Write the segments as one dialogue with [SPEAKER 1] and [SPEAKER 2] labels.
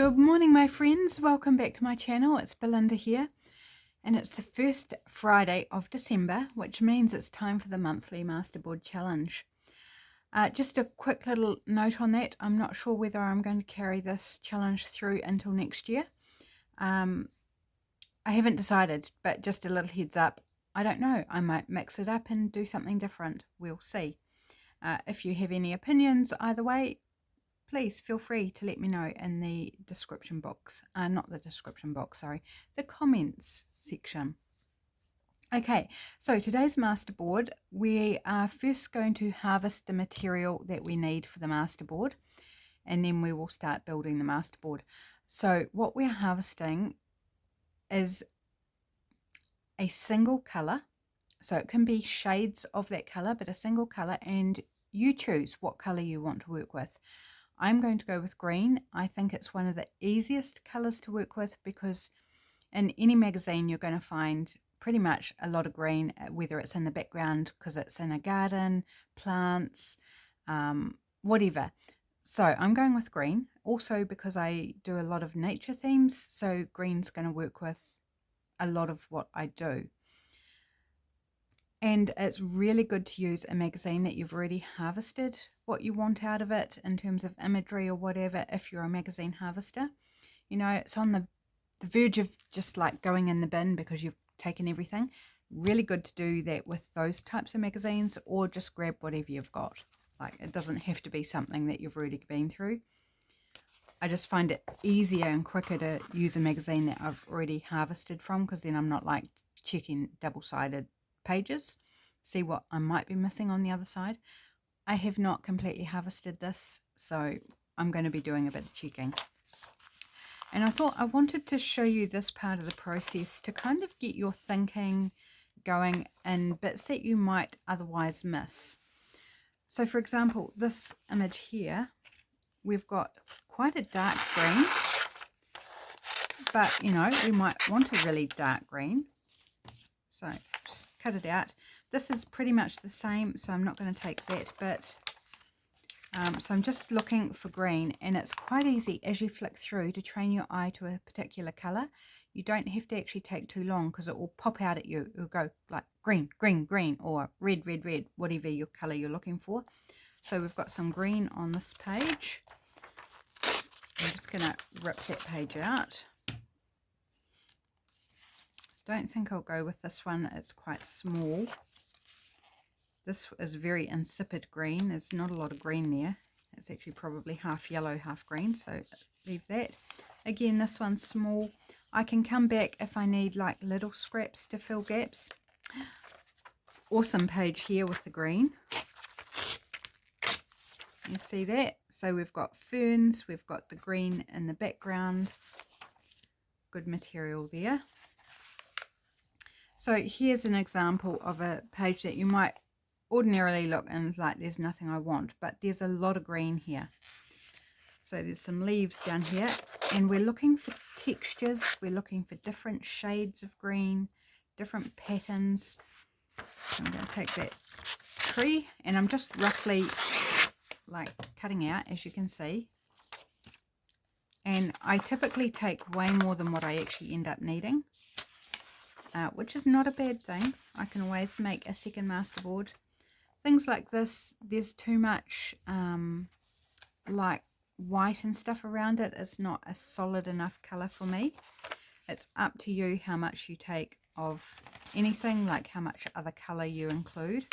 [SPEAKER 1] Good morning, my friends. Welcome back to my channel. It's Belinda here, and it's the first Friday of December, which means it's time for the monthly Masterboard challenge. Just a quick little note on that. I'm not sure whether I'm going to carry this challenge through until next year. I haven't decided, but just a little heads up. I don't know. I might mix it up and do something different. We'll see. If you have any opinions either way, please feel free to let me know in the description box. Not the description box, sorry, the comments section. Okay, so today's masterboard, we are first going to harvest the material that we need for the masterboard, and then we will start building the masterboard. So what we're harvesting is a single colour. So it can be shades of that colour, but a single colour, and you choose what colour you want to work with. I'm going to go with green. I think it's one of the easiest colours to work with because in any magazine you're going to find pretty much a lot of green, whether it's in the background because it's in a garden, plants, whatever. So I'm going with green. Also because I do a lot of nature themes, so green's going to work with a lot of what I do. And it's really good to use a magazine that you've already harvested what you want out of it in terms of imagery or whatever. If you're a magazine harvester, you know, it's on the verge of just like going in the bin because you've taken everything. Really good to do that with those types of magazines, or just grab whatever you've got. Like, it doesn't have to be something that you've already been through. I just find it easier and quicker to use a magazine that I've already harvested from, because then I'm not like checking double-sided pages, see what I might be missing on the other side. I have not completely harvested this, so I'm going to be doing a bit of checking. And I thought I wanted to show you this part of the process to kind of get your thinking going in bits that you might otherwise miss. So for example, this image here, we've got quite a dark green, but you know, we might want a really dark green. So just cut it out. This is pretty much the same, so I'm not going to take that bit. So I'm just looking for green, and it's quite easy as you flick through to train your eye to a particular colour. You don't have to actually take too long because it will pop out at you. It will go like green, green, green, or red, red, red, whatever your colour you're looking for. So we've got some green on this page. I'm just going to rip that page out. Don't think I'll go with this one. It's quite small. This is very insipid green. There's not a lot of green there. It's actually probably half yellow, half green, so leave that. Again, this one's small. I can come back if I need like little scraps to fill gaps. Awesome page here with the green. You see that? So we've got ferns, we've got the green in the background. Good material there. So here's an example of a page that you might ordinarily look and like there's nothing I want, but there's a lot of green here. So there's some leaves down here, and we're looking for textures, we're looking for different shades of green, different patterns. So I'm going to take that tree, and I'm just roughly like cutting out, as you can see. And I typically take way more than what I actually end up needing, which is not a bad thing. I can always make a second masterboard. Things like this, there's too much like white and stuff around it. It's not a solid enough colour for me. It's up to you how much you take of anything, like how much other colour you include.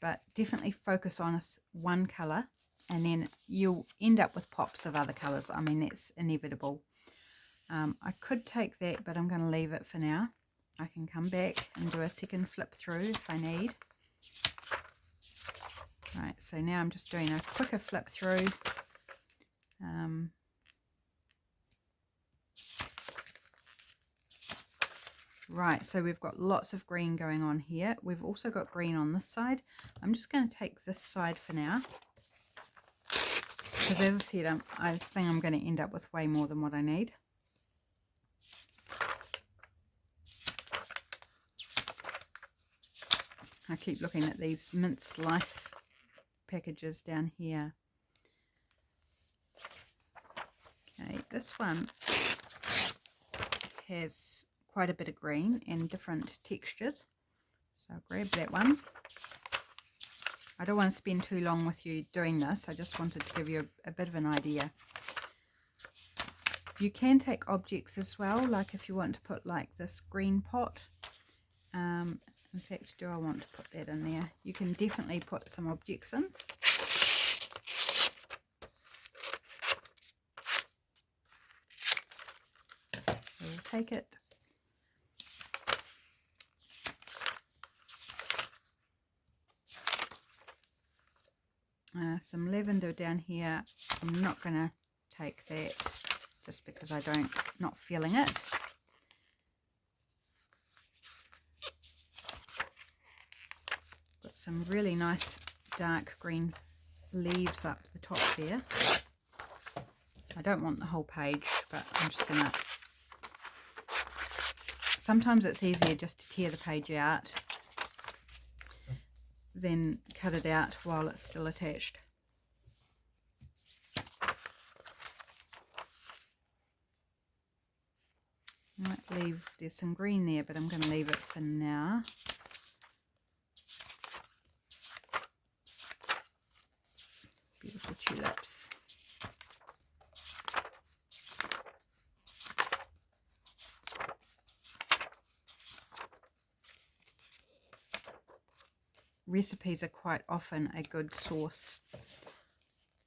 [SPEAKER 1] But definitely focus on one colour, and then you'll end up with pops of other colours. I mean, that's inevitable. I could take that, but I'm going to leave it for now. I can come back and do a second flip through if I need. Right, so now I'm just doing a quicker flip through. Right, so we've got lots of green going on here. We've also got green on this side. I'm just going to take this side for now, because as I said, I think I'm going to end up with way more than what I need. I keep looking at these mint slice packages down here. Okay, this one has quite a bit of green and different textures, so I'll grab that one. I don't want to spend too long with you doing this, I just wanted to give you a bit of an idea. You can take objects as well, like if you want to put like this green pot. In fact, do I want to put that in there? You can definitely put some objects in. So we'll take it. Some lavender down here. I'm not going to take that just because not feeling it. Got some really nice dark green leaves up the top there. I don't want the whole page, but I'm just going to... Sometimes it's easier just to tear the page out than cut it out while it's still attached. I might leave, there's some green there, but I'm going to leave it for now. Beautiful tulips. Recipes are quite often a good source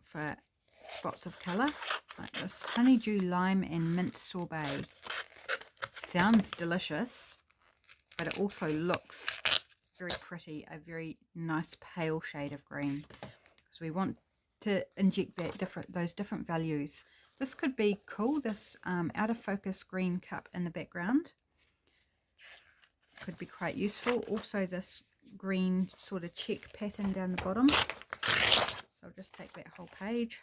[SPEAKER 1] for spots of colour, like this honeydew lime and mint sorbet. Sounds delicious, but it also looks very pretty, a very nice pale shade of green. So we want to inject those different values. This could be cool, this out of focus green cup in the background could be quite useful. Also this green sort of check pattern down the bottom. So I'll just take that whole page.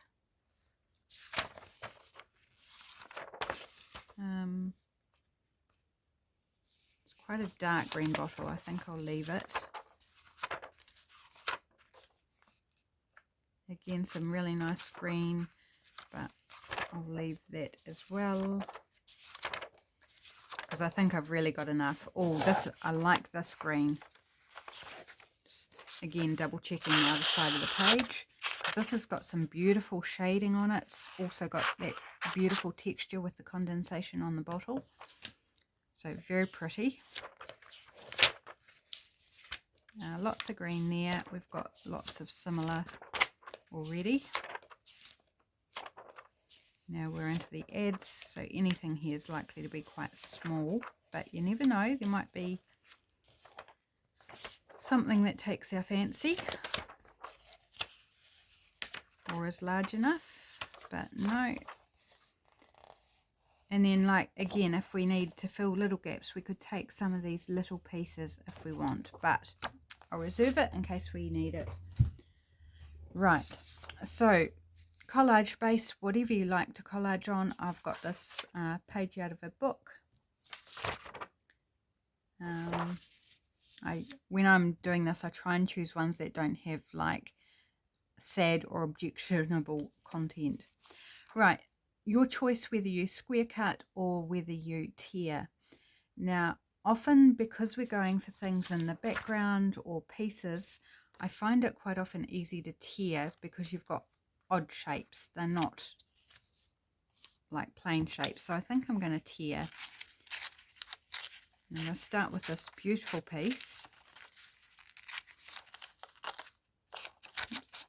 [SPEAKER 1] It's quite a dark green bottle. I think I'll leave it. Again, some really nice green, but I'll leave that as well because I think I've really got enough. Oh, this, I like this green. Just again, double checking the other side of the page. This has got some beautiful shading on it. It's also got that beautiful texture with the condensation on the bottle. So very pretty. Lots of green there. We've got lots of similar already. Now we're into the adds, so anything here is likely to be quite small, but you never know, there might be something that takes our fancy or is large enough, but no. And then, like, again, if we need to fill little gaps, we could take some of these little pieces if we want, but I'll reserve it in case we need it. Right, so collage base, whatever you like to collage on. I've got this page out of a book. When I'm doing this, I try and choose ones that don't have like sad or objectionable content. Right, your choice whether you square cut or whether you tear. Now, often because we're going for things in the background or pieces, I find it quite often easy to tear because you've got odd shapes. They're not like plain shapes. So I think I'm going to tear. I'm going to start with this beautiful piece. Oops.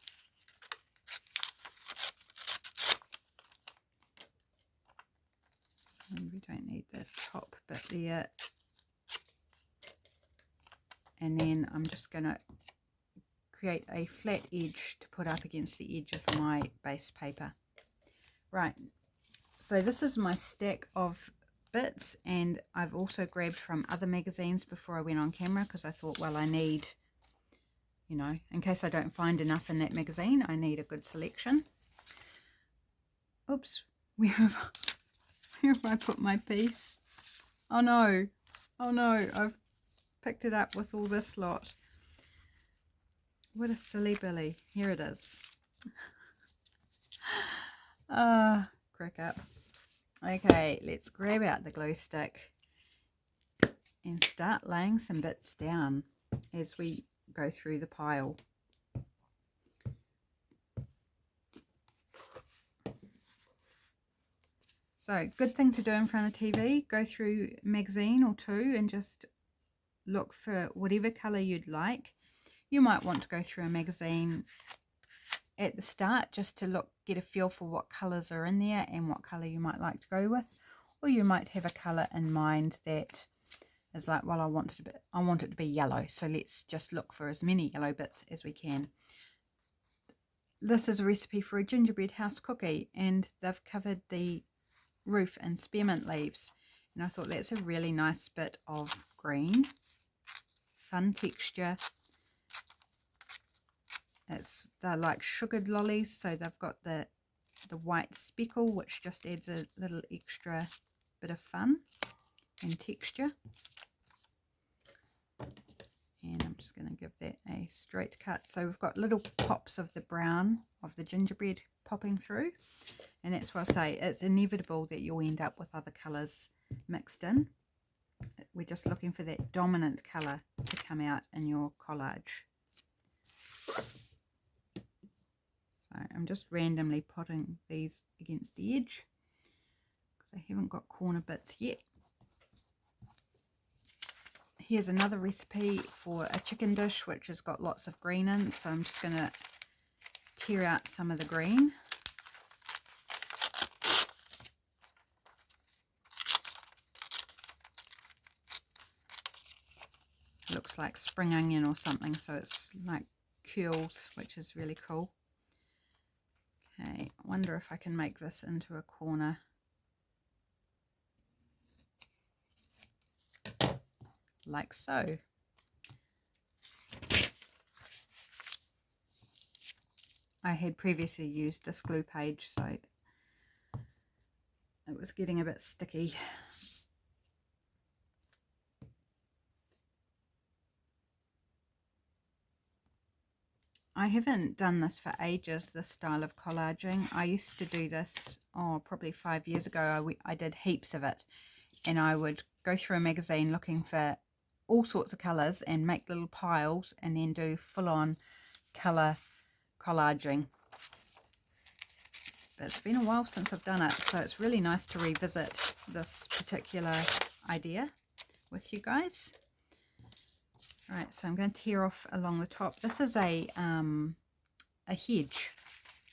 [SPEAKER 1] And we don't need the top bit there. And then I'm just going to create a flat edge to put up against the edge of my base paper. Right, so this is my stack of bits, and I've also grabbed from other magazines before I went on camera because I thought, well, I need, you know, in case I don't find enough in that magazine, I need a good selection. Oops, where have I put my piece? Oh no, I've picked it up with all this lot. What a silly Billy. Here it is. Crack up. Okay, let's grab out the glue stick and start laying some bits down as we go through the pile. So, good thing to do in front of TV, go through a magazine or two and just look for whatever colour you'd like. You might want to go through a magazine at the start just to get a feel for what colours are in there and what colour you might like to go with. Or you might have a colour in mind that is like, well, I want it to be yellow, so let's just look for as many yellow bits as we can. This is a recipe for a gingerbread house cookie, and they've covered the roof in spearmint leaves, and I thought that's a really nice bit of green, fun texture. They're like sugared lollies, so they've got the white speckle, which just adds a little extra bit of fun and texture. And I'm just going to give that a straight cut. So we've got little pops of the brown of the gingerbread popping through, and that's what I say, it's inevitable that you'll end up with other colours mixed in. We're just looking for that dominant colour to come out in your collage. So I'm just randomly potting these against the edge because I haven't got corner bits yet. Here's another recipe for a chicken dish which has got lots of green in, so I'm just going to tear out some of the green. It looks like spring onion or something, so it's like curls, which is really cool. Okay, I wonder if I can make this into a corner. Like so. I had previously used this glue page, so it was getting a bit sticky. I haven't done this for ages, this style of collaging. I used to do this, probably 5 years ago. I did heaps of it, and I would go through a magazine looking for all sorts of colours and make little piles and then do full-on colour collaging. But it's been a while since I've done it, so it's really nice to revisit this particular idea with you guys. Right, so I'm going to tear off along the top. This is a hedge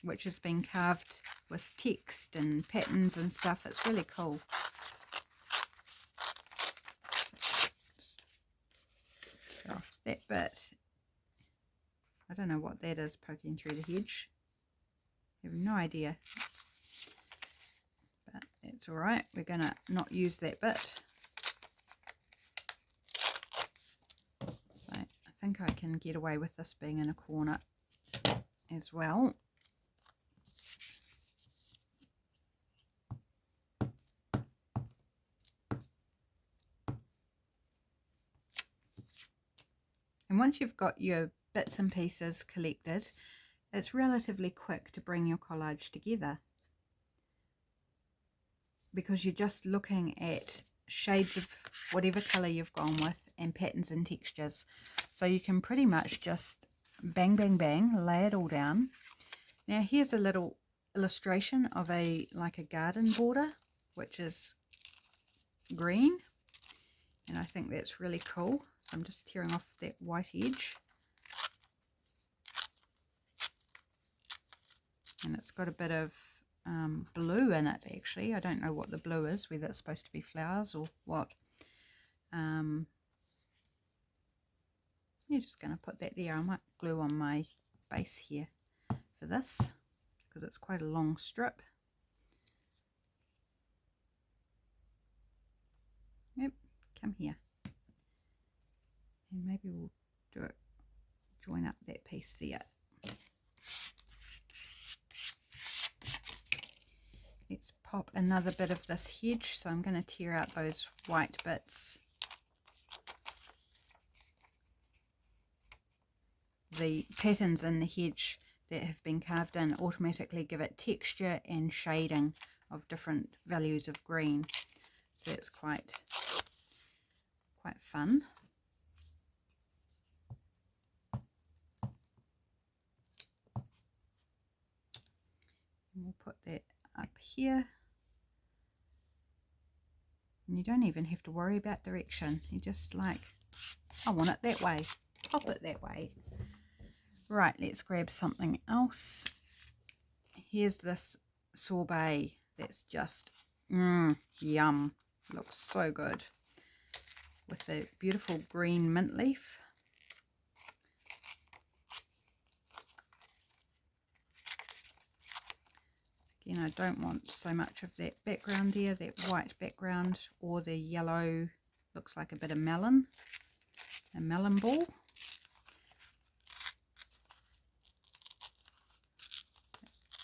[SPEAKER 1] which has been carved with text and patterns and stuff. It's really cool. So tear off that bit. I don't know what that is poking through the hedge. I have no idea. But that's alright. We're going to not use that bit. I think I can get away with this being in a corner as well. And once you've got your bits and pieces collected, it's relatively quick to bring your collage together, because you're just looking at shades of whatever colour you've gone with and patterns and textures. So you can pretty much just bang, bang, bang, lay it all down. Now here's a little illustration of like a garden border, which is green. And I think that's really cool. So I'm just tearing off that white edge. And it's got a bit of blue in it, actually. I don't know what the blue is, whether it's supposed to be flowers or what. You're just going to put that there. I might glue on my base here for this, because it's quite a long strip. Yep, come here. And maybe we'll do it, join up that piece there. Let's pop another bit of this hedge. So I'm going to tear out those white bits. The patterns in the hedge that have been carved in automatically give it texture and shading of different values of green. So it's quite fun. And we'll put that up here. And you don't even have to worry about direction. You just like, I want it that way. Pop it that way. Right, let's grab something else. Here's this sorbet that's just yum. Looks so good. With the beautiful green mint leaf. Again, I don't want so much of that background there, that white background, or the yellow, looks like a bit of melon, a melon ball.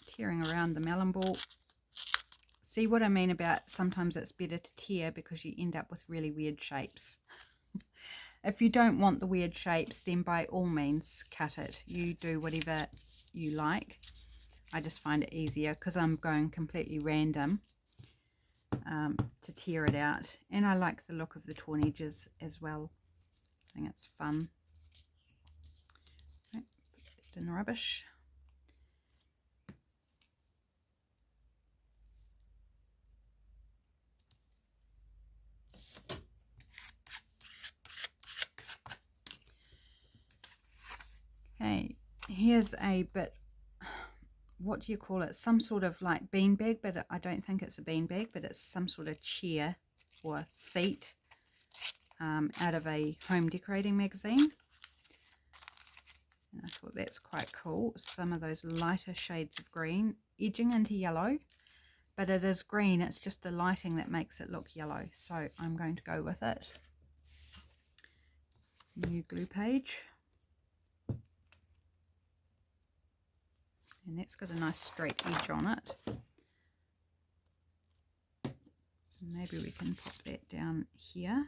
[SPEAKER 1] Tearing around the melon ball. See what I mean about sometimes it's better to tear because you end up with really weird shapes. If you don't want the weird shapes, then by all means cut it. You do whatever you like. I just find it easier because I'm going completely random to tear it out. And I like the look of the torn edges as well. I think it's fun. Right, put that in the rubbish. Okay, here's a bit, what do you call it? Some sort of like beanbag, but I don't think it's a beanbag, but it's some sort of chair or seat out of a home decorating magazine. And I thought that's quite cool. Some of those lighter shades of green edging into yellow, but it is green. It's just the lighting that makes it look yellow. So I'm going to go with it. New glue page. And that's got a nice straight edge on it. So maybe we can pop that down here.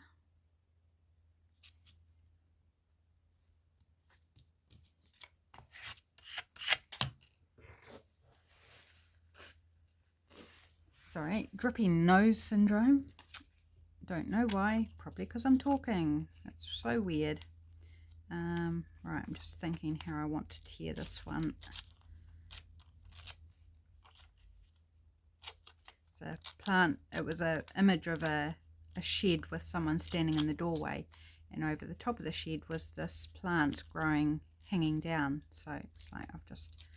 [SPEAKER 1] Sorry, drippy nose syndrome. Don't know why. Probably because I'm talking. That's so weird. Right, I'm just thinking how I want to tear this one. It's a plant. It was an image of a shed with someone standing in the doorway, and over the top of the shed was this plant growing, hanging down. So it's like I've just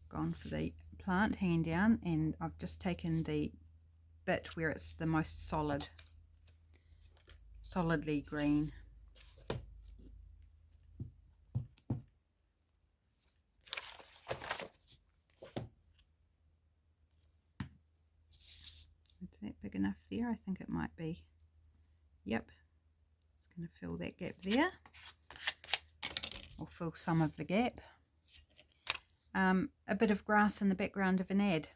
[SPEAKER 1] gone for the plant hanging down, and I've just taken the bit where it's the most solidly green. Is that big enough there? I think it might be. Yep. It's going to fill that gap there, or fill some of the gap. A bit of grass in the background of an ad.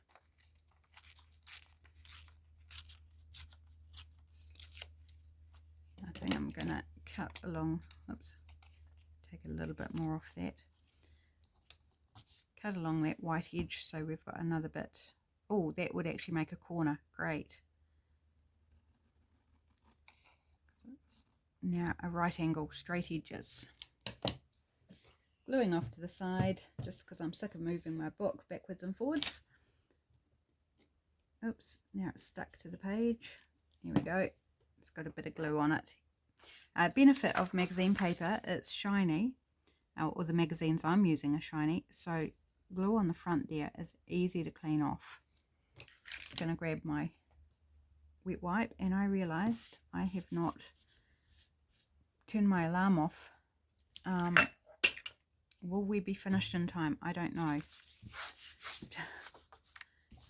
[SPEAKER 1] I think I'm going to cut along, oops, take a little bit more off that. Cut along that white edge so we've got another bit. Oh, that would actually make a corner. Great. It's now a right angle, straight edges. Gluing off to the side just because I'm sick of moving my book backwards and forwards. Oops, now it's stuck to the page. Here we go. It's got a bit of glue on it. Benefit of magazine paper, it's shiny, or the magazines I'm using are shiny, so glue on the front there is easy to clean off. Just going to grab my wet wipe, and I realised I have not turned my alarm off. Will we be finished in time? I don't know.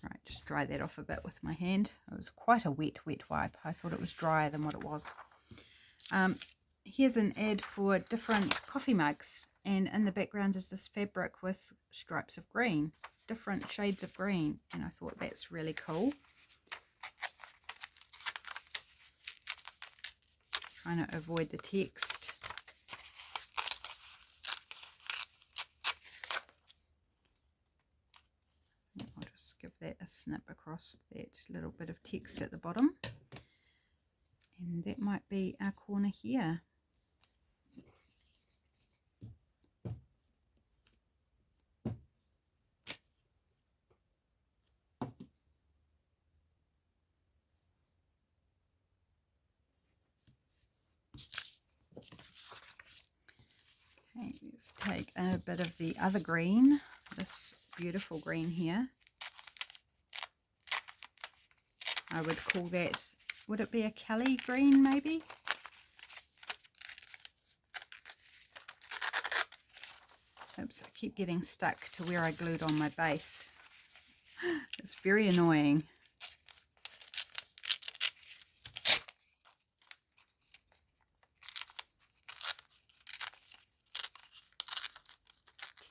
[SPEAKER 1] Right, just dry that off a bit with my hand. It was quite a wet wipe. I thought it was drier than what it was. Here's an ad for different coffee mugs, and in the background is this fabric with stripes of green, different shades of green, and I thought that's really cool. Trying to avoid the text. I'll just give that a snip across that little bit of text at the bottom, and that might be our corner here. Okay, let's take a bit of the other green, this beautiful green here. I would call that, would it be a Kelly green maybe? Oops, I keep getting stuck to where I glued on my base. It's very annoying.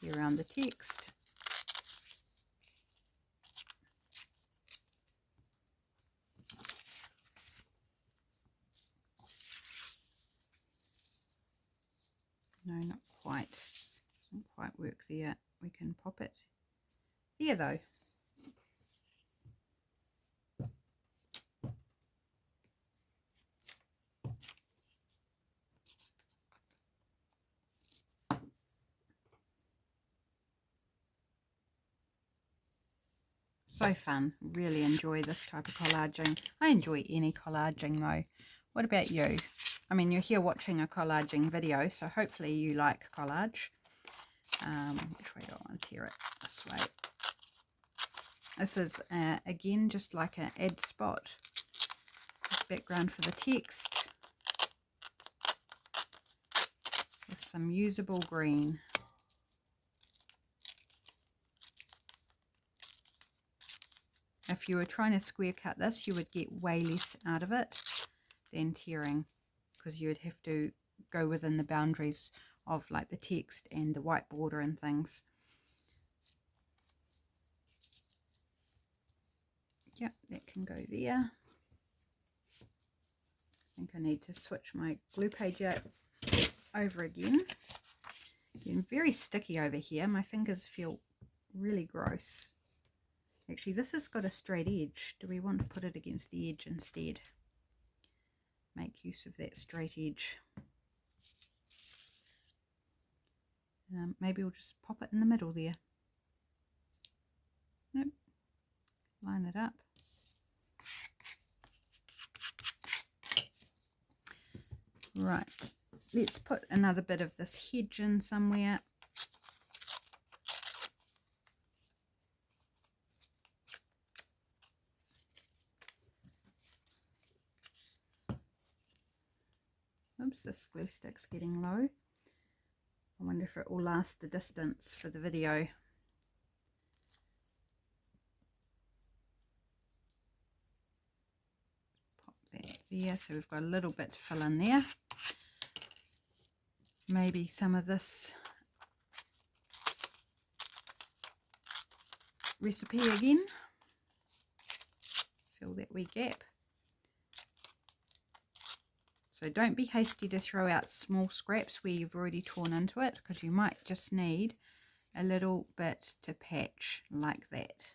[SPEAKER 1] Tear around the text. No, not quite. Doesn't quite work there. We can pop it there though. So fun. Really enjoy this type of collaging. I enjoy any collaging though. What about you? I mean, you're here watching a collaging video, so hopefully you like collage. Which way do I want to tear it? This way. This is, again, just like an add spot. Background for the text. With some usable green. If you were trying to square cut this, you would get way less out of it than tearing, because you'd have to go within the boundaries of like the text and the white border and things. Yep, that can go there. I think I need to switch my glue page out over again. Getting very sticky over here. My fingers feel really gross. Actually, this has got a straight edge. Do we want to put it against the edge instead? Make use of that straight edge. Maybe we'll just pop it in the middle there. Nope. Line it up. Right. Let's put another bit of this hedge in somewhere. Oops, this glue stick's getting low. I wonder if it will last the distance for the video. Pop that there, so we've got a little bit to fill in there. Maybe some of this recipe again. Fill that wee gap. So don't be hasty to throw out small scraps where you've already torn into it, because you might just need a little bit to patch like that.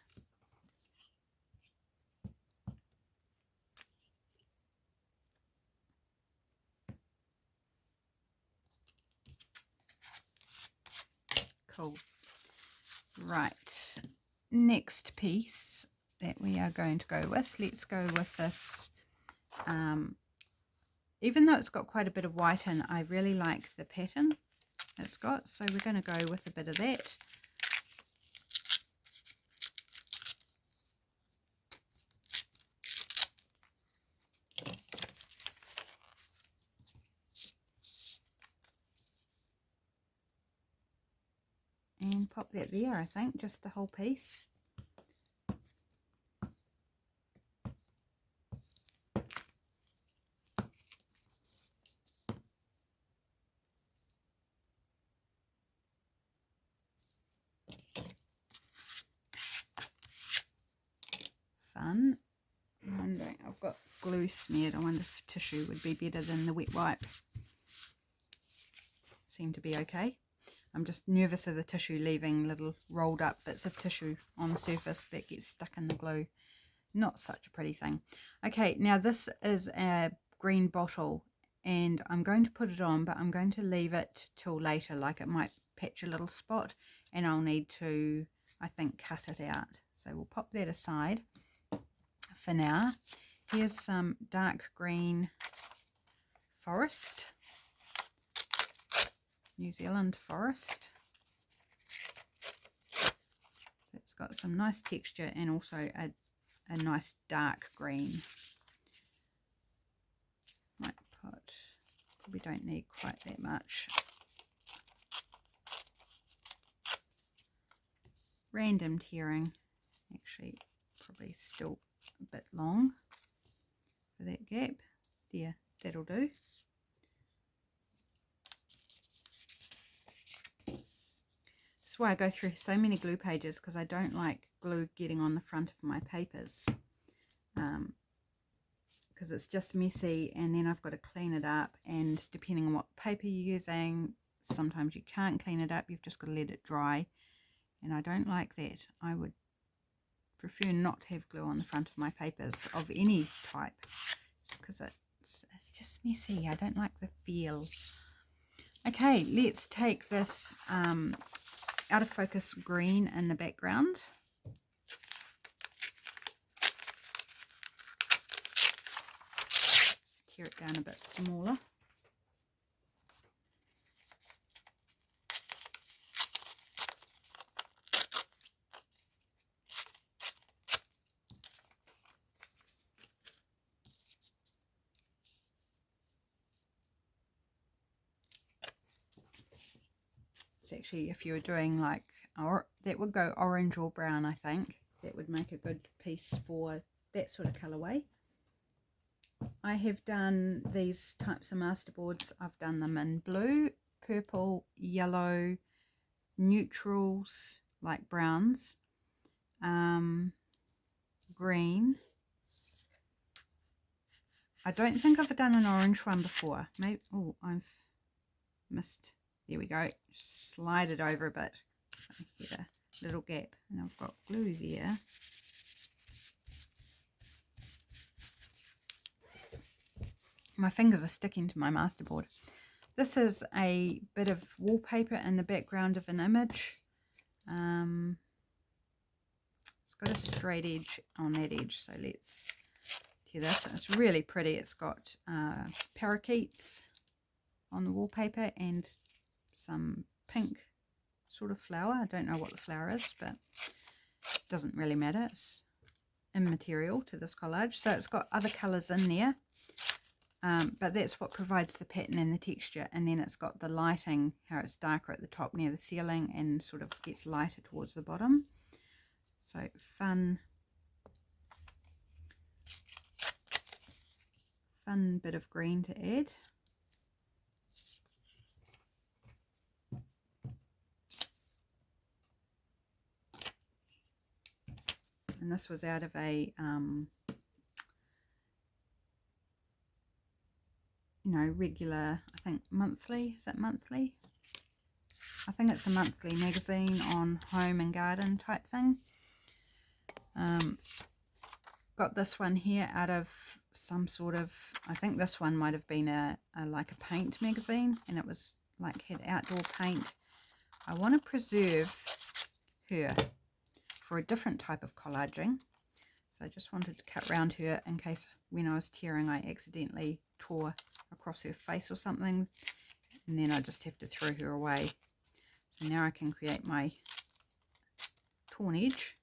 [SPEAKER 1] Cool. Right, next piece that we are going to go with, let's go with this. Even though it's got quite a bit of white in, I really like the pattern it's got, so we're going to go with a bit of that. And pop that there, I think, just the whole piece. Fun. I'm wondering, I've got glue smeared. I wonder if tissue would be better than the wet wipe. Seem to be okay. I'm just nervous of the tissue leaving little rolled up bits of tissue on the surface that gets stuck in the glue. Not such a pretty thing. Okay, now this is a green bottle and I'm going to put it on, but I'm going to leave it till later, like it might patch a little spot and I'll need to, I think, cut it out. So we'll pop that aside for now. Here's some dark green forest, New Zealand forest. So it's got some nice texture and also a nice dark green. Might put, probably don't need quite that much. Random tearing, actually probably still a bit long for that gap. There, that'll do. That's why I go through so many glue pages, because I don't like glue getting on the front of my papers, because it's just messy and then I've got to clean it up, and depending on what paper you're using, sometimes you can't clean it up, you've just got to let it dry, and I don't like that. I would prefer not to have glue on the front of my papers of any type, because it's just messy. I don't like the feel. Okay, let's take this out of focus green in the background. Just tear it down a bit smaller. It's actually, if you were doing like, that would go orange or brown, I think. That would make a good piece for that sort of colourway. I have done these types of masterboards. I've done them in blue, purple, yellow, neutrals, like browns, green. I don't think I've done an orange one before. Maybe, oh, I've missed. There we go. Slide it over a bit. Get a little gap, and I've got glue there. My fingers are sticking to my masterboard. This is a bit of wallpaper in the background of an image. It's got a straight edge on that edge, so let's tear this. It's really pretty. It's got parakeets on the wallpaper and some pink sort of flower. I don't know what the flower is, but it doesn't really matter. It's immaterial to this collage. So it's got other colours in there, but that's what provides the pattern and the texture. And then it's got the lighting, how it's darker at the top near the ceiling and sort of gets lighter towards the bottom. So fun bit of green to add. And this was out of a, regular, I think monthly, is it monthly? I think it's a monthly magazine on home and garden type thing. Got this one here out of some sort of, I think this one might have been like a paint magazine, and it was like had outdoor paint. I want to preserve her for a different type of collaging, so I just wanted to cut around her in case when I was tearing I accidentally tore across her face or something, and then I just have to throw her away. So now I can create my torn edge,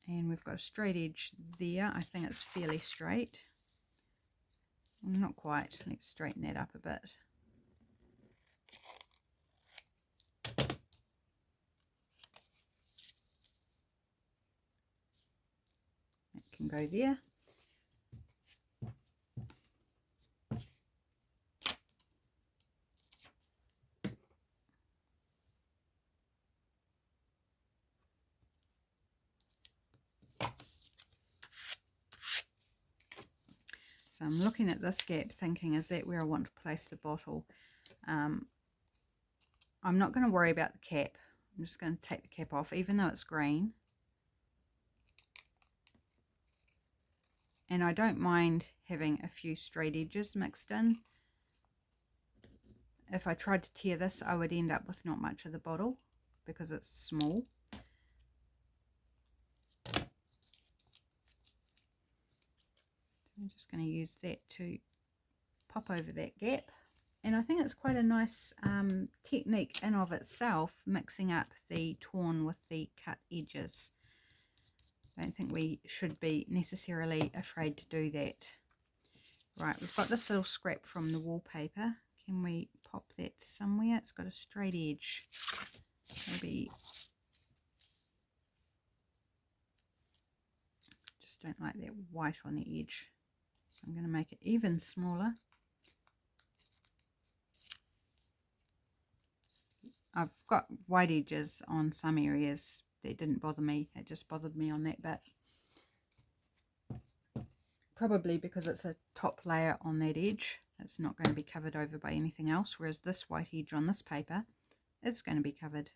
[SPEAKER 1] and we've got a straight edge there. I think it's fairly straight, not quite. Let's straighten that up a bit. Can go there. So I'm looking at this gap thinking, is that where I want to place the bottle? I'm not going to worry about the cap. I'm just going to take the cap off, even though it's green. And I don't mind having a few straight edges mixed in. If I tried to tear this, I would end up with not much of the bottle because it's small. I'm just going to use that to pop over that gap. And I think it's quite a nice technique in of itself, mixing up the torn with the cut edges. I don't think we should be necessarily afraid to do that. Right, we've got this little scrap from the wallpaper. Can we pop that somewhere? It's got a straight edge. Maybe, just don't like that white on the edge. So I'm going to make it even smaller. I've got white edges on some areas. That didn't bother me. It just bothered me on that bit. Probably because it's a top layer on that edge. It's not going to be covered over by anything else, whereas this white edge on this paper is going to be covered.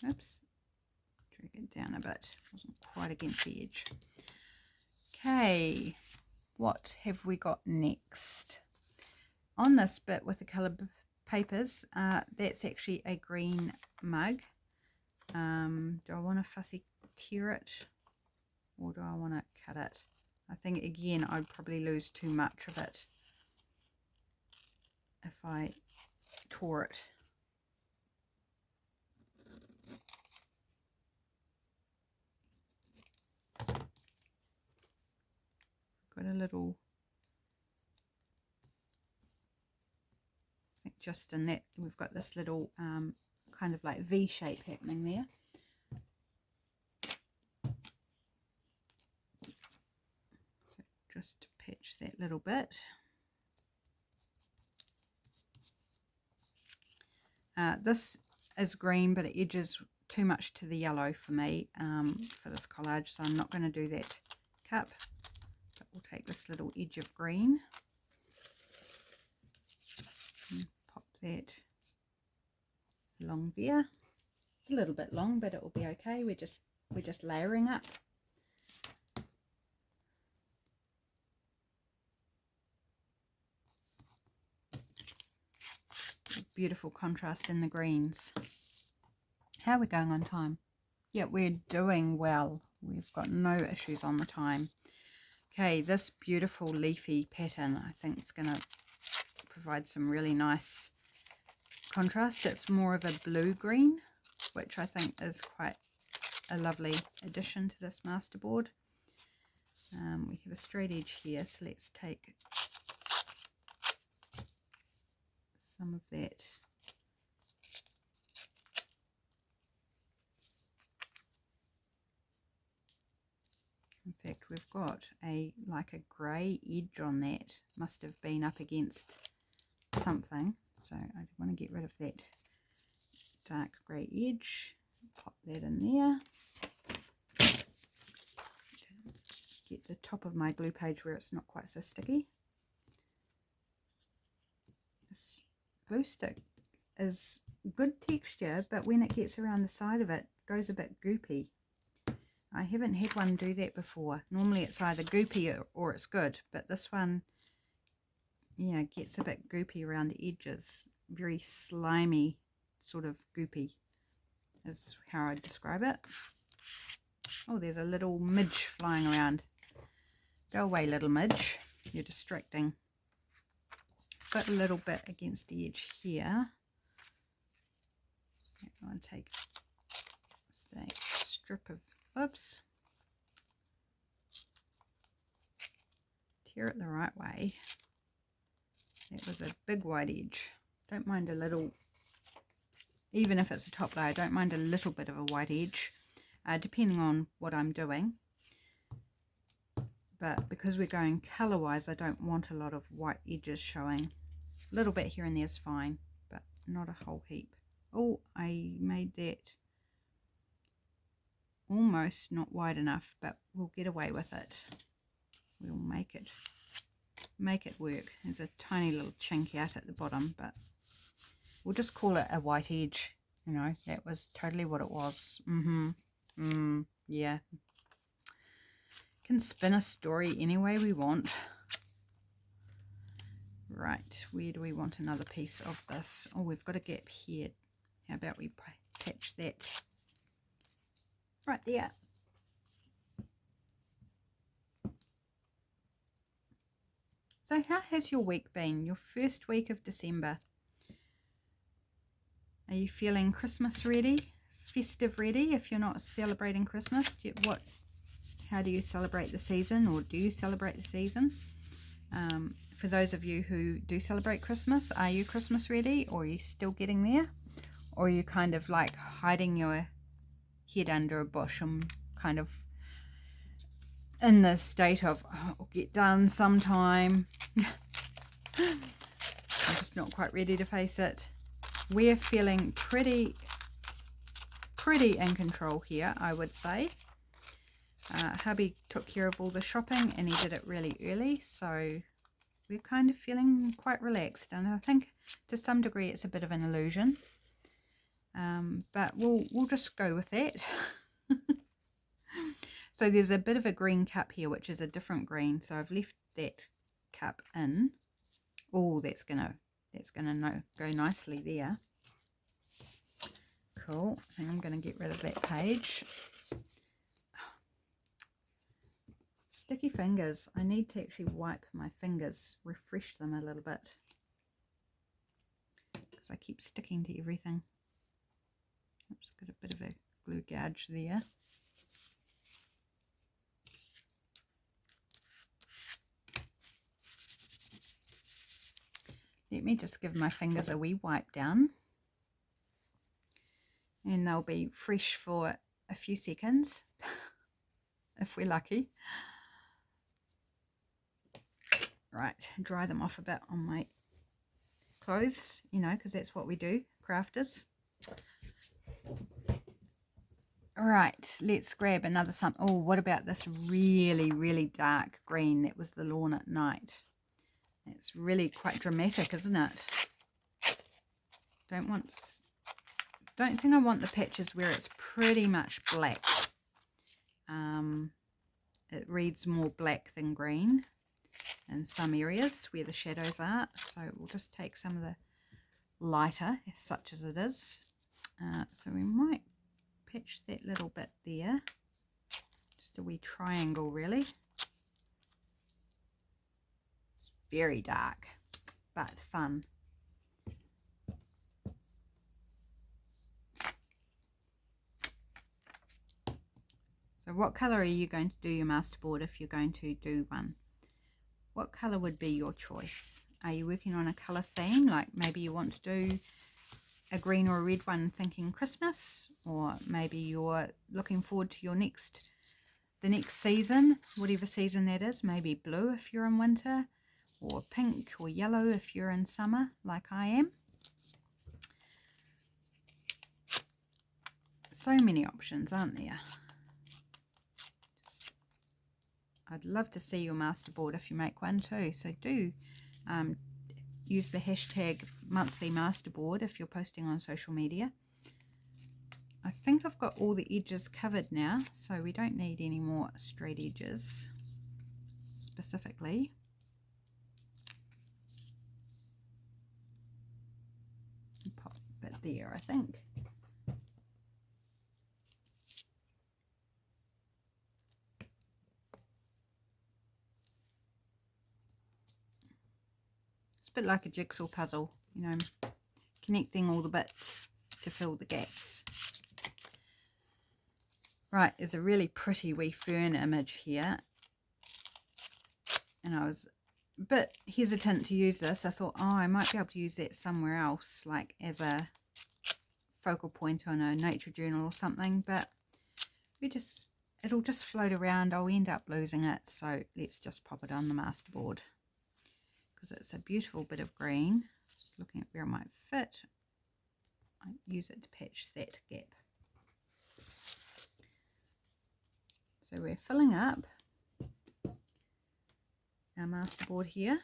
[SPEAKER 1] Oops. Drag it down a bit. Wasn't quite against the edge. Okay. What have we got next? On this bit with the coloured papers, that's actually a green mug. Do I want to fussy tear it, or do I want to cut it? I think again I'd probably lose too much of it if I tore it. Got a little, I think just in that we've got this little kind of like V shape happening there. So just patch that little bit. This is green, but it edges too much to the yellow for me for this collage, so I'm not going to do that cup. But we'll take this little edge of green and pop that along there. It's a little bit long, but it will be okay. We're just layering up. Beautiful contrast in the greens. How are we going on time? Yeah, we're doing well. We've got no issues on the time. Okay, this beautiful leafy pattern I think is going to provide some really nice contrast. It's more of a blue-green, which I think is quite a lovely addition to this masterboard. We have a straight edge here, so let's take some of that. In fact, we've got like a grey edge on that. Must have been up against something, so I want to get rid of that dark grey edge. Pop that in there. Get the top of my glue page where it's not quite so sticky. This glue stick is good texture, but when it gets around the side of it, it goes a bit goopy. I haven't had one do that before. Normally it's either goopy or it's good, but this one, yeah, gets a bit goopy around the edges. Very slimy, sort of goopy is how I'd describe it. Oh, there's a little midge flying around. Go away, little midge. You're distracting. Got a little bit against the edge here. So I'm going to take a strip of, oops, tear it the right way. That was a big wide edge. Don't mind a little, even if it's a top layer, don't mind a little bit of a white edge, depending on what I'm doing. But because we're going colour wise, I don't want a lot of white edges showing. A little bit here and there is fine, but not a whole heap. Oh, I made that almost not wide enough, but we'll get away with it. We'll make it make it work. There's a tiny little chink out at the bottom, but we'll just call it a white edge. You know, that was totally what it was. Yeah. Can spin a story any way we want. Right, where do we want another piece of this? Oh, we've got a gap here. How about we patch that right there? So how has your week been? Your first week of December? Are you feeling Christmas ready? Festive ready? If you're not celebrating Christmas, how do you celebrate the season, or do you celebrate the season? For those of you who do celebrate Christmas, are you Christmas ready, or are you still getting there? Or are you kind of like hiding your head under a bush and kind of in the state of, oh, it'll get done sometime. I'm just not quite ready to face it. We're feeling pretty in control here, I would say. Hubby took care of all the shopping and he did it really early, so we're kind of feeling quite relaxed, and I think to some degree it's a bit of an illusion, but we'll just go with that. So there's a bit of a green cup here, which is a different green, so I've left that cup in. Oh, that's gonna go nicely there. Cool. I think I'm gonna get rid of that page. Sticky fingers. I need to actually wipe my fingers, refresh them a little bit, because I keep sticking to everything. Oops, got a bit of a glue gouge there. Let me just give my fingers a wee wipe down, and they'll be fresh for a few seconds if we're lucky. Right, dry them off a bit on my clothes, you know, because that's what we do, crafters. All right, let's grab another something. Oh, what about this really dark green? That was the lawn at night. It's really quite dramatic, isn't it? Don't think I want the patches where it's pretty much black. It reads more black than green in some areas where the shadows are, so we'll just take some of the lighter, such as it is. So we might patch that little bit there, just a wee triangle really. It's very dark but fun. So what colour are you going to do your masterboard if you're going to do one? What colour would be your choice? Are you working on a colour theme, like maybe you want to do a green or a red one thinking Christmas, or maybe you're looking forward to the next season, whatever season that is, maybe blue if you're in winter, or pink or yellow if you're in summer like I am. So many options, aren't there? I'd love to see your masterboard if you make one too, so do use the hashtag monthly masterboard if you're posting on social media. I think I've got all the edges covered now, so we don't need any more straight edges specifically. Pop a bit there, I think. It's a bit like a jigsaw puzzle, you know, connecting all the bits to fill the gaps. Right, there's a really pretty wee fern image here, and I was a bit hesitant to use this. I thought, oh, I might be able to use that somewhere else, like as a focal point on a nature journal or something, but it'll just float around. I'll end up losing it, so let's just pop it on the masterboard because it's a beautiful bit of green. Just looking at where it might fit. I use it to patch that gap. So we're filling up our masterboard here.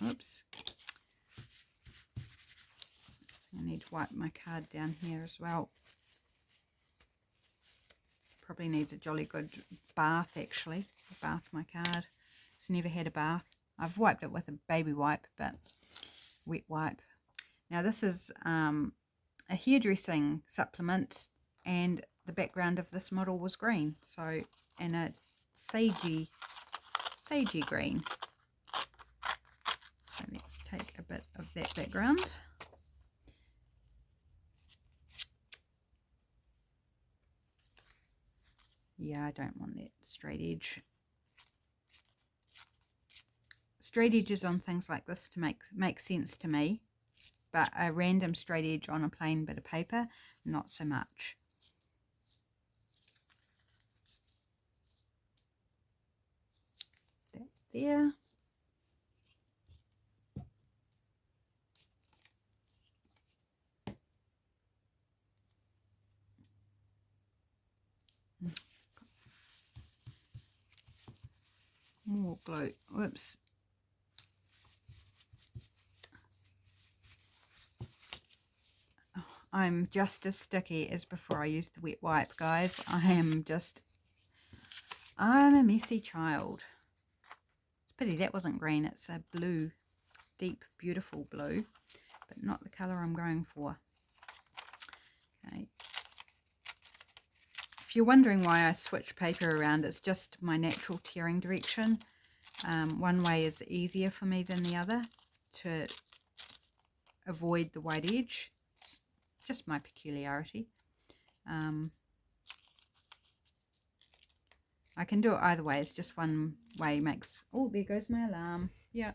[SPEAKER 1] Oops. I need to wipe my card down here as well. Probably needs a jolly good bath actually. Bath my card. It's never had a bath. I've wiped it with a baby wipe, but wet wipe. Now this is a hairdressing supplement, and the background of this model was green, so in a sagey green. So let's take a bit of that background. Yeah, I don't want that straight edge. Straight edges on things like this to make sense to me, but a random straight edge on a plain bit of paper, not so much. That there. More glue. Whoops. Oh, I'm just as sticky as before I used the wet wipe, guys. I'm a messy child. It's a pity that wasn't green. It's a blue, deep, beautiful blue, but not the colour I'm going for. Okay. If you're wondering why I switch paper around, it's just my natural tearing direction. One way is easier for me than the other to avoid the white edge. It's just my peculiarity. I can do it either way. It's just one way makes... Oh, there goes my alarm. Yeah.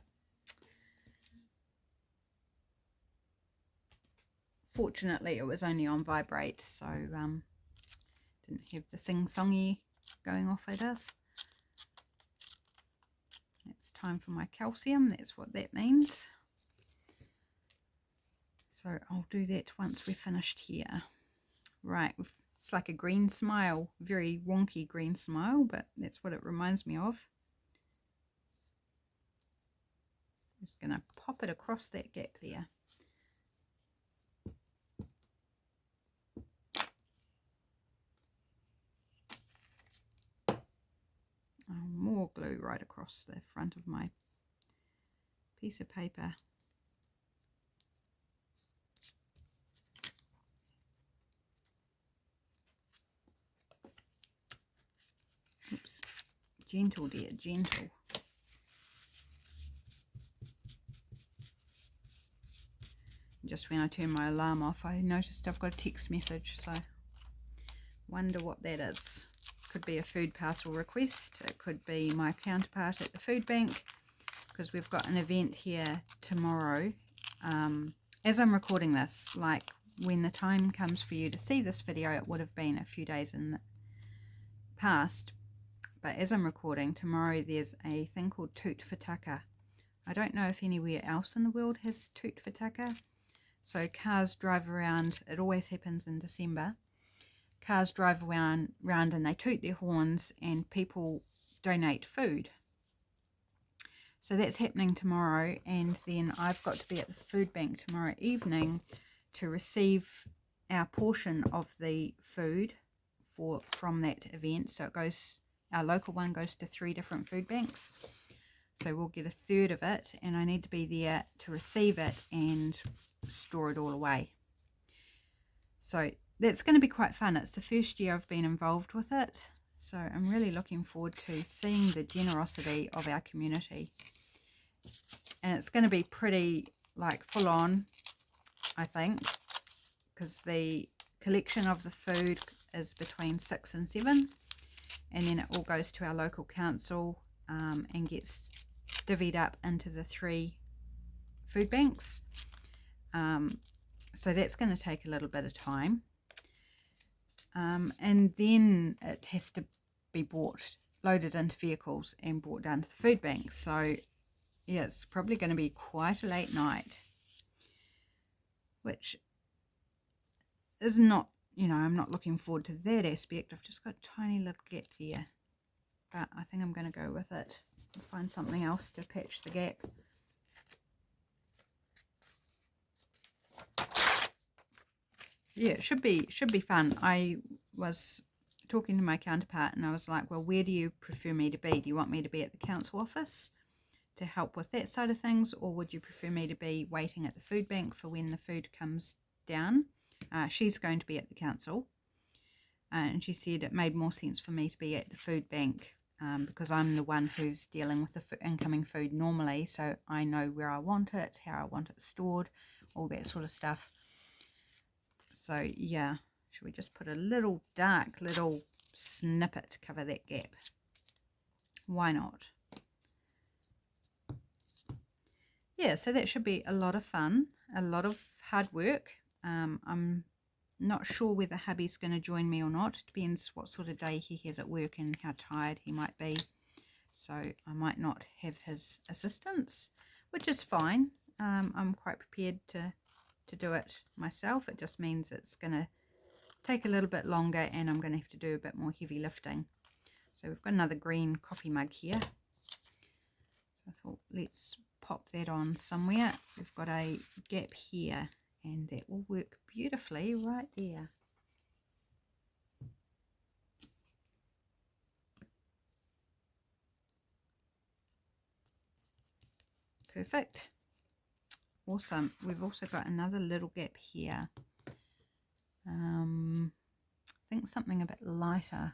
[SPEAKER 1] Fortunately, it was only on vibrate, so didn't have the sing-songy going off at us. It's time for my calcium. That's what that means. So I'll do that once we're finished here. Right, it's like a green smile, very wonky green smile, but that's what it reminds me of. Just going to pop it across that gap there. More glue right across the front of my piece of paper. Oops, gentle dear, gentle. Just when I turn my alarm off, I noticed I've got a text message, so wonder what that is. Could be a food parcel request. It could be my counterpart at the food bank, because we've got an event here tomorrow. As I'm recording this, like when the time comes for you to see this video, it would have been a few days in the past, but as I'm recording, tomorrow there's a thing called Toot for Tucker. I don't know if anywhere else in the world has Toot for Tucker. So cars drive around, it always happens in December. Cars drive around and they toot their horns, and people donate food. So that's happening tomorrow, and then I've got to be at the food bank tomorrow evening to receive our portion of the food from that event. So it goes, our local one goes to 3 different food banks. So we'll get a third of it, and I need to be there to receive it and store it all away. So that's going to be quite fun. It's the first year I've been involved with it, so I'm really looking forward to seeing the generosity of our community. And it's going to be pretty like full on, I think, because the collection of the food is between 6 and 7, and then it all goes to our local council and gets divvied up into the 3 food banks. So that's going to take a little bit of time. And then it has to be loaded into vehicles and brought down to the food bank. So yeah, it's probably going to be quite a late night, which is not you know, I'm not looking forward to that aspect. I've just got a tiny little gap there, but I think I'm going to go with it and find something else to patch the gap. Yeah, it should be fun. I was talking to my counterpart and I was like, well, where do you prefer me to be? Do you want me to be at the council office to help with that side of things, or would you prefer me to be waiting at the food bank for when the food comes down? She's going to be at the council, and she said it made more sense for me to be at the food bank because I'm the one who's dealing with the incoming food normally, so I know where I want it, how I want it stored, all that sort of stuff. So yeah, should we just put a little dark little snippet to cover that gap? Why not? Yeah, so that should be a lot of fun, a lot of hard work. I'm not sure whether hubby's going to join me or not. Depends what sort of day he has at work and how tired he might be. So I might not have his assistance, which is fine. I'm quite prepared to do it myself. It just means it's going to take a little bit longer and I'm going to have to do a bit more heavy lifting. So we've got another green coffee mug here. So I thought, let's pop that on somewhere. We've got a gap here and that will work beautifully right there. Perfect. Awesome. We've also got another little gap here. I think something a bit lighter.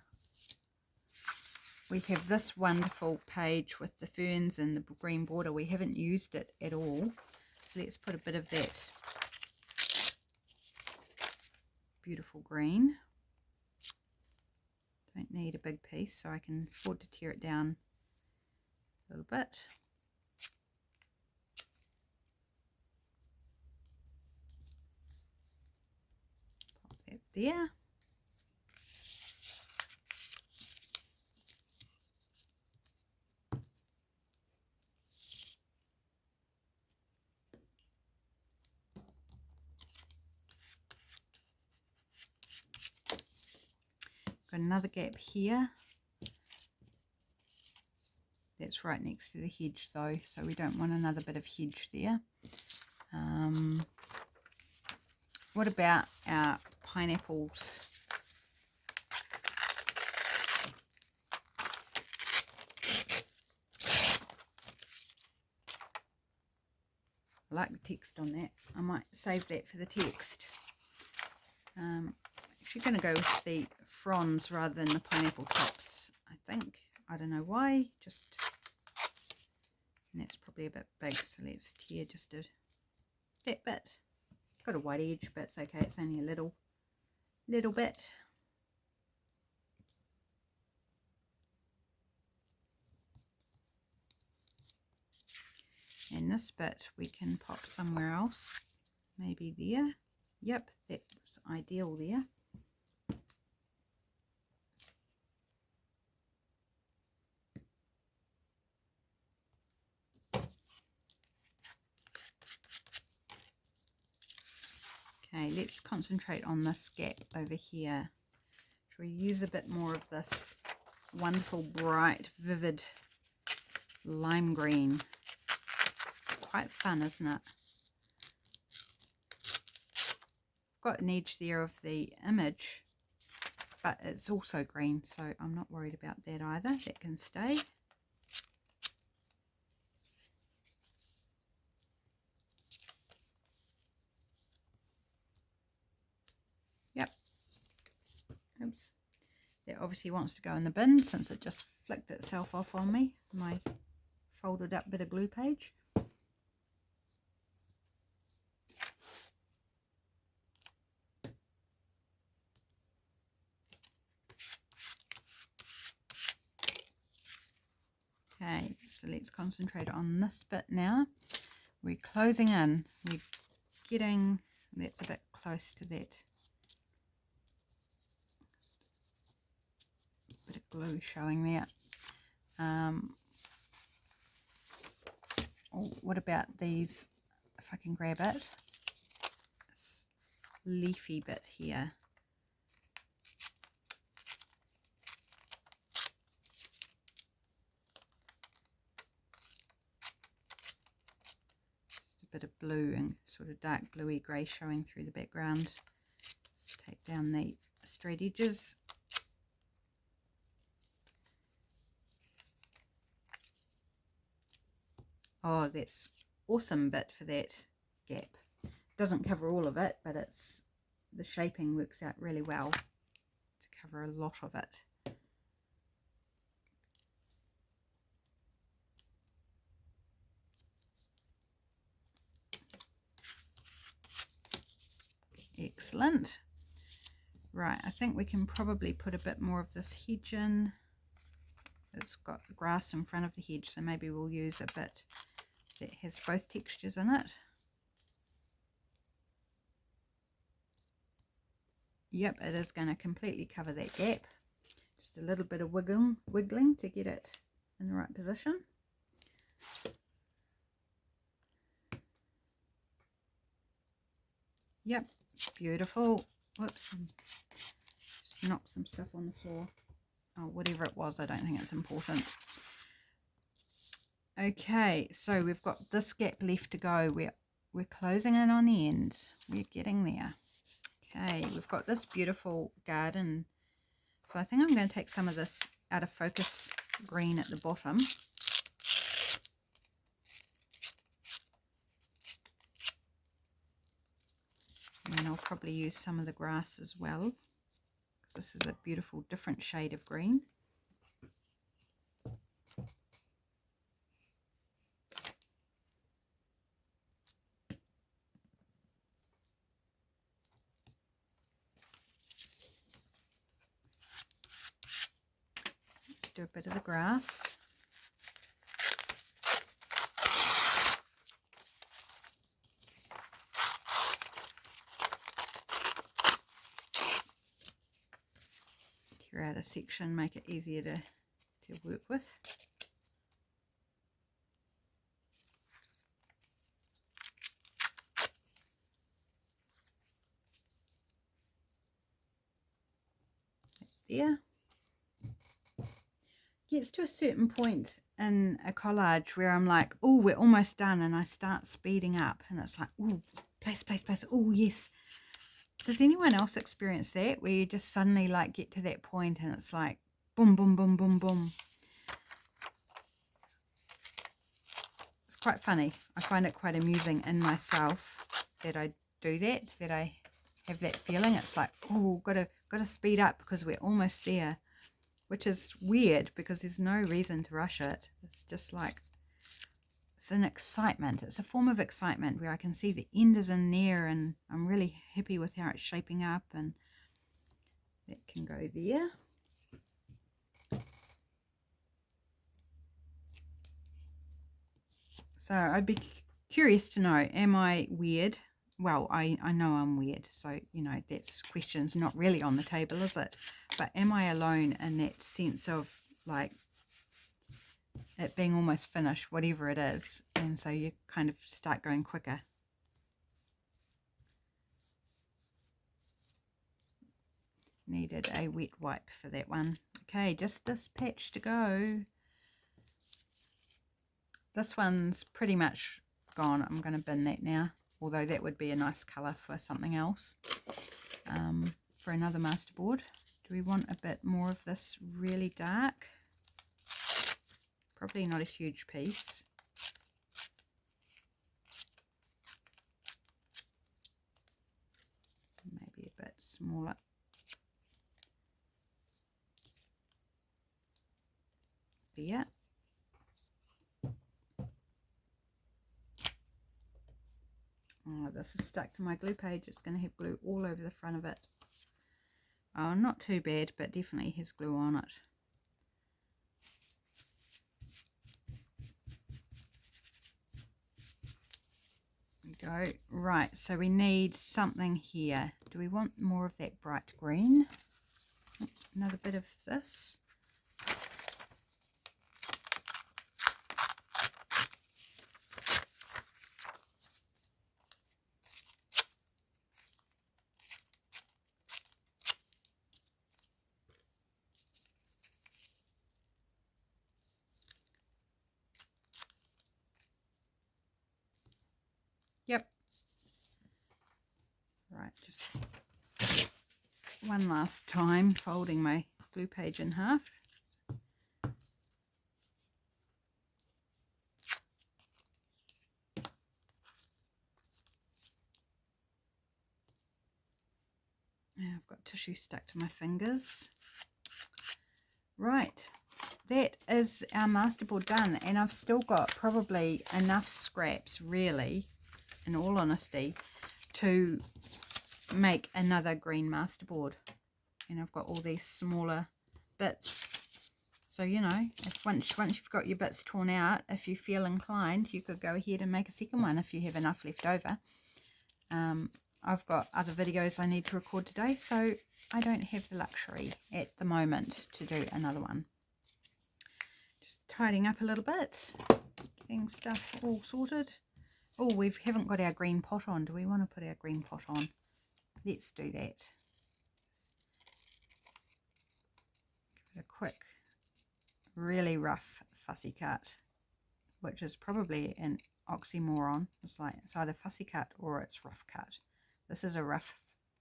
[SPEAKER 1] We have this wonderful page with the ferns and the green border. We haven't used it at all. So let's put a bit of that beautiful green. Don't need a big piece, so I can afford to tear it down a little bit. Pop that there. Got another gap here. That's right next to the hedge though, so we don't want another bit of hedge there. What about our pineapples? I like the text on that. I might save that for the text. Actually going to go with the fronds rather than the pineapple tops, I think. I don't know why, just, and that's probably a bit big, so let's tear just that bit. Got a white edge, but it's okay, it's only a little bit. And this bit we can pop somewhere else, maybe there. Yep, that's ideal there. Okay, let's concentrate on this gap over here. Should we use a bit more of this wonderful, bright, vivid lime green? It's quite fun, isn't it? Got an edge there of the image, but it's also green, so I'm not worried about that either. That can stay. Yep. Oops. That obviously wants to go in the bin since it just flicked itself off on me, my folded up bit of glue page. Okay, so let's concentrate on this bit now. We're closing in. We're getting, that's a bit close to that. Bit of glue showing there. Oh, what about these, if I can grab it, this leafy bit here. bit of blue and sort of dark bluey grey showing through the background. Let's take down the straight edges. Oh, that's awesome bit for that gap. Doesn't cover all of it, but it's the shaping works out really well to cover a lot of it. Excellent. Right, I think we can probably put a bit more of this hedge in. It's got grass in front of the hedge, so maybe we'll use a bit that has both textures in it. Yep, it is going to completely cover that gap. Just a little bit of wiggling to get it in the right position. Yep, beautiful. Whoops, just knocked some stuff on the floor. Oh, whatever it was, I don't think it's important. Okay, so we've got this gap left to go. We're closing in on the end. We're getting there. Okay, we've got this beautiful garden. So I think I'm going to take some of this out of focus green at the bottom. And then I'll probably use some of the grass as well, because this is a beautiful different shade of green. Let's do a bit of the grass. Tear out a section, make it easier to work with. There. Gets to a certain point in a collage where I'm like, oh, we're almost done, and I start speeding up, and it's like, oh, place, oh yes. Does anyone else experience that, where you just suddenly like get to that point and it's like boom, boom, boom, boom, boom? It's quite funny. I find it quite amusing in myself that I do that, that I have that feeling. It's like, oh, gotta speed up because we're almost there, which is weird because there's no reason to rush it. It's just like, it's an excitement. It's a form of excitement where I can see the end is in there and I'm really happy with how it's shaping up, and that can go there. So I'd be curious to know, am I weird? Well, I know I'm weird, so, you know, that's question's not really on the table, is it? But am I alone in that sense of, like, it being almost finished, whatever it is, and so you kind of start going quicker? Needed a wet wipe for that one. Okay, just this patch to go. This one's pretty much gone. I'm going to bin that now, although that would be a nice colour for something else, for another masterboard. Do we want a bit more of this really dark? Probably not a huge piece. Maybe a bit smaller. There. Oh, this is stuck to my glue page. It's going to have glue all over the front of it. Oh, not too bad, but definitely has glue on it. There we go. Right, so we need something here. Do we want more of that bright green? Another bit of this. Right, just one last time folding my glue page in half. Now I've got tissue stuck to my fingers. Right, that is our masterboard done, and I've still got probably enough scraps, really, in all honesty, to make another green masterboard. And I've got all these smaller bits. So, you know, if once you've got your bits torn out, if you feel inclined, you could go ahead and make a second one if you have enough left over. I've got other videos I need to record today, so I don't have the luxury at the moment to do another one. Just tidying up a little bit, getting stuff all sorted. Oh, we haven't got our green pot on. Do we want to put our green pot on? Let's do that. Give it a quick, really rough fussy cut, which is probably an oxymoron. It's like it's either fussy cut or it's rough cut. This is a rough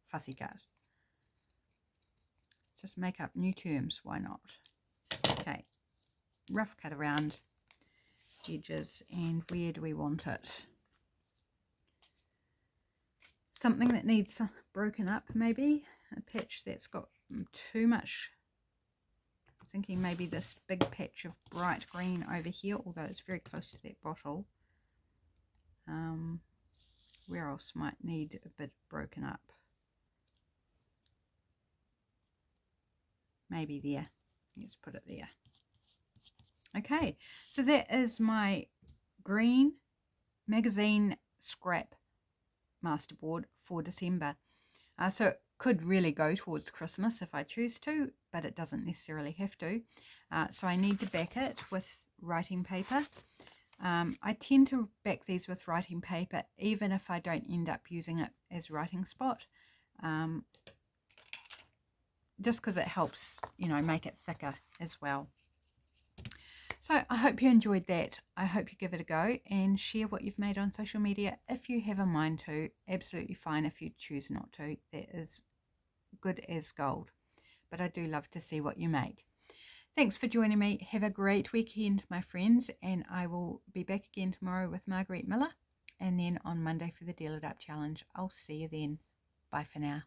[SPEAKER 1] fussy cut. Just make up new terms, why not? Okay, rough cut around edges, and where do we want it? Something that needs broken up, maybe a patch that's got too much. I'm thinking maybe this big patch of bright green over here, although it's very close to that bottle. Where else might need a bit broken up? Maybe there. Let's put it there. Okay, so that is my green magazine scrap masterboard for December. So it could really go towards Christmas if I choose to, but it doesn't necessarily have to. So I need to back it with writing paper. I tend to back these with writing paper even if I don't end up using it as writing spot, just because it helps, you know, make it thicker as well. So I hope you enjoyed that. I hope you give it a go and share what you've made on social media if you have a mind to. Absolutely fine if you choose not to. That is good as gold. But I do love to see what you make. Thanks for joining me. Have a great weekend, my friends, and I will be back again tomorrow with Marguerite Miller, and then on Monday for the Deal It Up Challenge. I'll see you then. Bye for now.